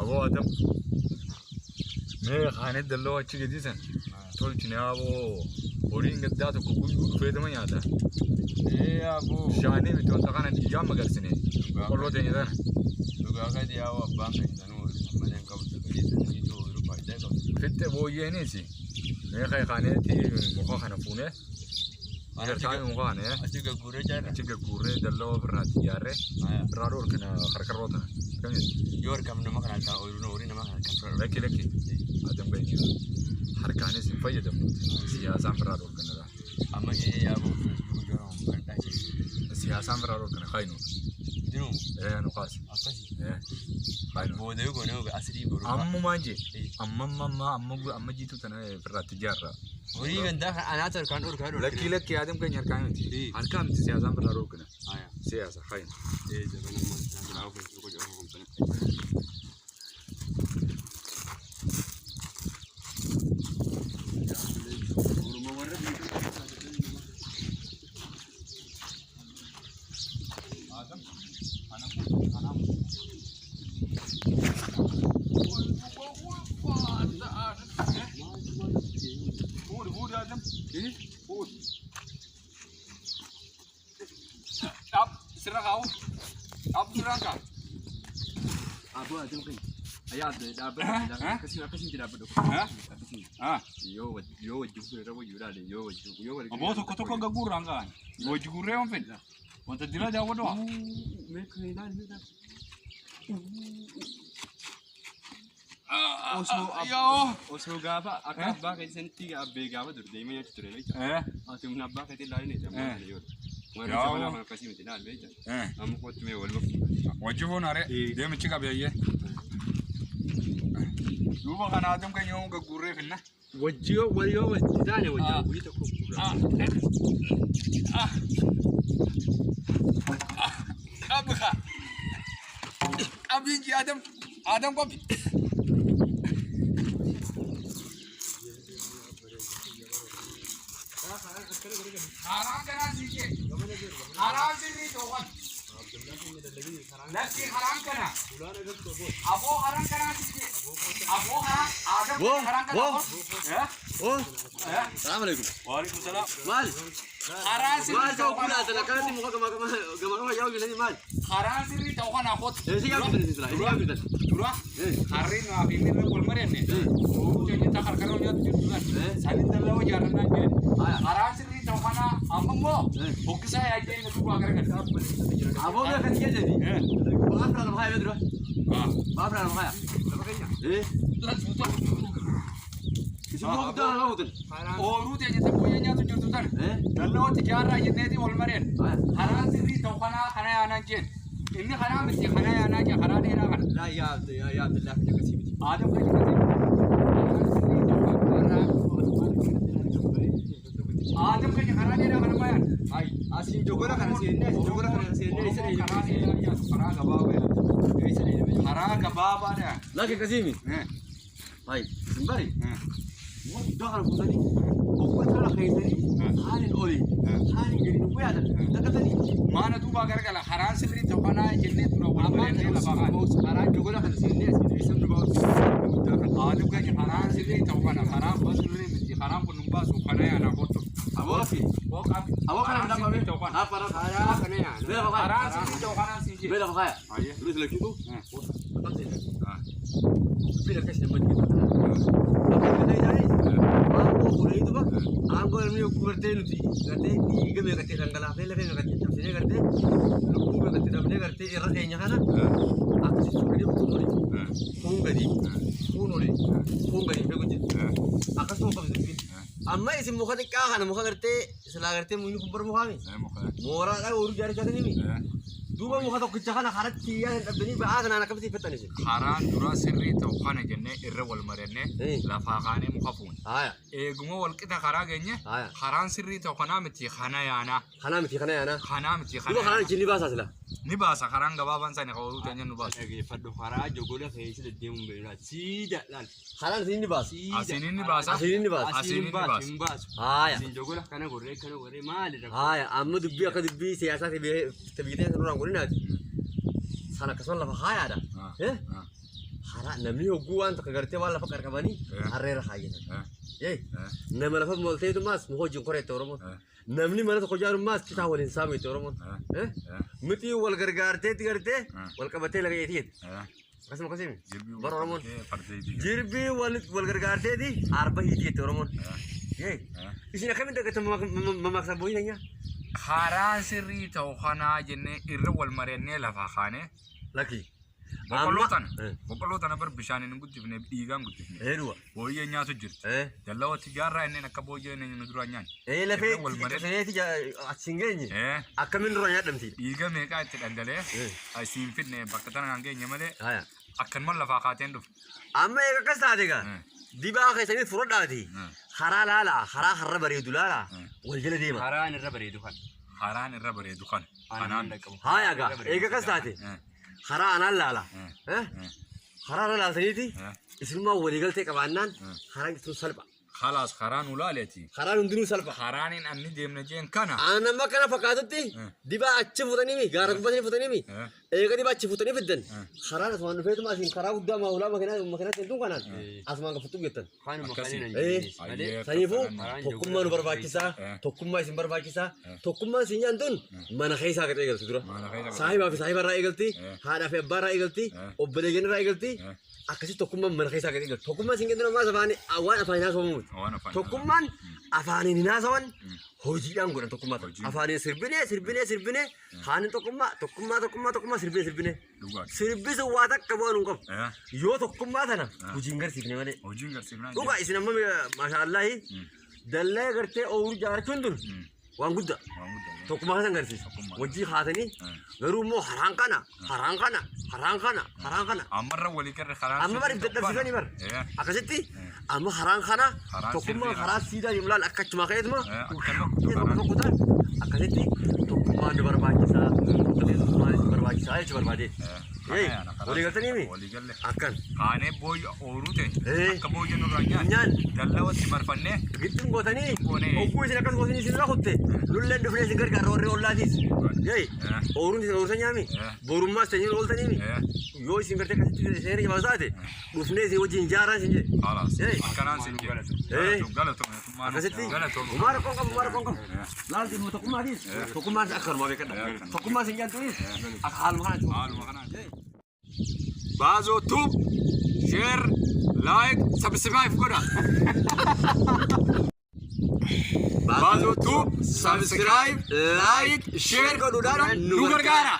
أبو آدم ما خانة دلوا أشي جديسن تقول شنو أبو أورين قداتو كوكو فيدا ما يادا إيه أبو شاني بتوان تكان الإجام مقرسني كله تاني ده لقى كده يا أبو بام إنسانو ما نكاب تبدي تنيجو يروح ده فيت أبو ينسي ما خي خانة تي مخا خانة فونه Jartaan mukaan ya. Asyik gurih aja. Asyik gurih dalo berarti jare. Berarti kena harga rota. Kami. Yor kamu nama kan tahu ori nama kan kan. Laki. Adam begini. Harganya simpai adam. Siasam berarti kena dah. Amma ini ya bu jual orang kan Siasam berarti kena kainu. Dino. Nukas. Apa sih? Kainu. Bodoh gue nih asli baru. Ammu manje. Amma jitu tanah berarti jara. Ori kan dah anak terkan kan. Laki Adam kan harga nanti. Harga nanti siasam berarti kena. Ayah. Siasa kain. Jangan mau aku juga jangan komplain. Abu ada mungkin. Ayah dapat. Kasih tidak dapat. Yo juga rawa jura deh. Yo. Abu tu kau gagurang kan? Yo juga orang fin. Wanita dila jawab doa. Mereka ini dah. Oslo gaba akab ba kay senti abbe gaba dur de me yatu rele atum nabba kay tilari ne jamma le yor wala wala ma kasi me tilal beja am ko tume wal bak Wajib nare. Dia mesti kau biaya. Lu makan Adam kan yang gagurang fin na. wajjo wajidane wajjo wita ko Abha. Abin ji Adam kopi. Haram kena sih. Haram sih tu kan. Lagi haram kena. Abo haram kena sih. Abo haram. Adam haram kena. Ya. Assalamualaikum. Waalaikumsalam. Mal. Haram sih. Mal kau kena telakan ni muka kama jauh ni mal. Haram sih tu kan aku. Siapa kita ni siapa kita? Durah. Hari ni abis ni kolmaren ni. Oh jadi tak harga orang tu juga. Salin terlalu jarang aja. Haram sih tu kan amang mo. Bukan saya aja yang tu agar kita. Abo dah kan dia jadi. Bapak nak mahal betul. Bapak nak mahal. Semua kita nak betul. Oh rute aja tak punya tu jututan. Kalau tiara je ni kolmaren. Haram sih tu kan anak jen. Ini haram sih anak aja haram ni nak. La ya Abdullah kita kasih. Adam kan kasih. Adam kan haram ni nak mayan. Ay, asli jogora kan sini. Haram kebab ada. Lagi kasih ni. Ay, sembari. Dah kalau bukan ni, bukan salah kain tadi. Hanin oli, hanin jadi nubuat ada. Tak tadi. Mana tu bagar kalau haram sendiri tu kan aja jenis tu apa ni lapangan. Haram jogora kan sini. Isam nubuat. Adam kan haram sendiri tu kan haram bos sendiri mesti haram pun numbas ukana ya nak foto. Awak sih. Awak kan ada apa? Apa haram kan ya? Bela apa? Haram sendiri tu kan sendiri. Bela apa ya? Ayah. Terus lagi tu. Apa sih? Bela kasih nama kita. Itu bah, aku ni aku kerja nanti, kerja tiga minggu kerja tanggal apa? Lepas kerja sini kerja, lupa kerja dalamnya kerja era kayaknya kan? Aku sih suka dia pun ni, pun gadi, begitu. Aku suka begitu. Amma isi muka ni kah? Muka kerja, setelah kerja mungkin kumpul muka ni. Murah kan urus jari jari ni. Dua muka tu kerja kan harat kia, tapi ni bahasa anak kami sifat ni. Haram dura sirri tu kan jenne irre wal marenne, lafaqane mukafun. Ayah. Gumo wal kita karagenye. Haram sirri tu kana mesti khana yana. Khana mesti khana yana. Khana mesti khana. Dua khana jenis bahasa sila. Ni bahasa haram gababan sana kau tanya nu bahasa. Lagi fadu khara jogola kayak sila dia membela. Tidak lan. Khana sini bahasa. Asini ni bahasa. Asini ni bahasa. Asini ni bahasa. Ayah. Sini jogola kana gore mal. Ayah. Amma dubbi akad dubbi siasa tapi kita orang gore nanti. Sana kesan lah bahaya ada. خلاص نمني هو أنت كقرتي ولا فكر كماني حرير حاجة ياي نمر لفظ مولتي تماس مخوج كورة تورمون نمني مرة تخوجار ماس تتاول إنسان تورمون متي والغرغارتي تغرتي والكبتي لقيتيت قسم برامون جربي والغرغارتي دي أربعة هيتي تورمون ياي إيش كم أنت كتب ما مكسبوين يا خاران سري توخنا جنة إرو والمرينة لفخانة لكي بقولوتنا بر بشان نقول جبنا بيجان قلت جبنا هلوا وهي نيا تجر جل وتجارة إننا كبوجة إننا ندرو عنيان لا في سنتي أتشينجني أكمل رأينا دمتي بيجا ميكا تدندله أسيم فينا بكتنا عنجي نمله أكمل لفخاتين دف أما إيه كسر هذا دي بقى خيسني فرود هذه خرا لا لا خرا بريدو لا لا والجلد ديما خران الربري دخان خاران الربري دخان أنا هاي أجا إيه كسر هذه خرا أنا لا لا خرا لا سنتي اسمه وليقل تك أبانان خرا يسوع سلبا خلاص خاران ولا لتي خرا ندينو سلبا خاران إن أني ديم نجين كنا أنا ما كنا فكرتي دي بقى أتشوف فتني مي غارق بس فتني مي إيه كدي بقى أتشوف فتني بدن خرا نسوان فيت ما سين خرا قدام ما ولا ما كنا تنتو كنا أسمع كفتو جدا إيه سنيفو تكمل نو برباكيسا تكمل سين برباكيسا تكمل سين يندون ما نخيسا كده يقول تدرو صاحب رأي قلتي هذا في برا قلتي وبلغن رأي قلتي أكسي تكمل ما نخيسا كده يقول تكمل سين كده ما زباني أوان أفاني ناس وموت تكمل أفاني ناس وان هوجي أنقول تكمل أفاني سربني خان تكمل سربني سربي سواتك كبار نقب يو تكمل ثنا هوجينغر سيكني ماله لوكا إسنا ما شاء الله دلله करते और जार चुंदुन वांगुद्दा तोकुमा हसन करते वजी खातनी गरुमो हरांकाना أمر ولي كر خاران أما باري بدل فيني بار أكذبتي أما هراnkana تोकुमा خلاص سيدا يملا الأكتش ما كيد ما تोकुما أكذبتي تोकुما دبر باجسا دبر باجسا أيش دبر باجي إيه ولي قلتني مي أكن خانة بوي أوروته كبوي نورانيان دلوا تمر فنه قلتم قوتني أقول سينك قوتني سينلا خدته لولا دفني سينكر كاروري ولا ديس ياي أورون سنيامي بورما سنيل قلتني مي يو سينكر تكتير سيري جوازاته دفني سي وجين جارا سينجي خلاص كنان سينجي غلطو مباركم لازم تقوم هذه تقوم أكثر ما بيكنا تقوم سينجان تويس أخال مخنا بازو توب شير لايك سبسكرايب كده بازو توب سبسكرايب لايك شير كده نو غرغارا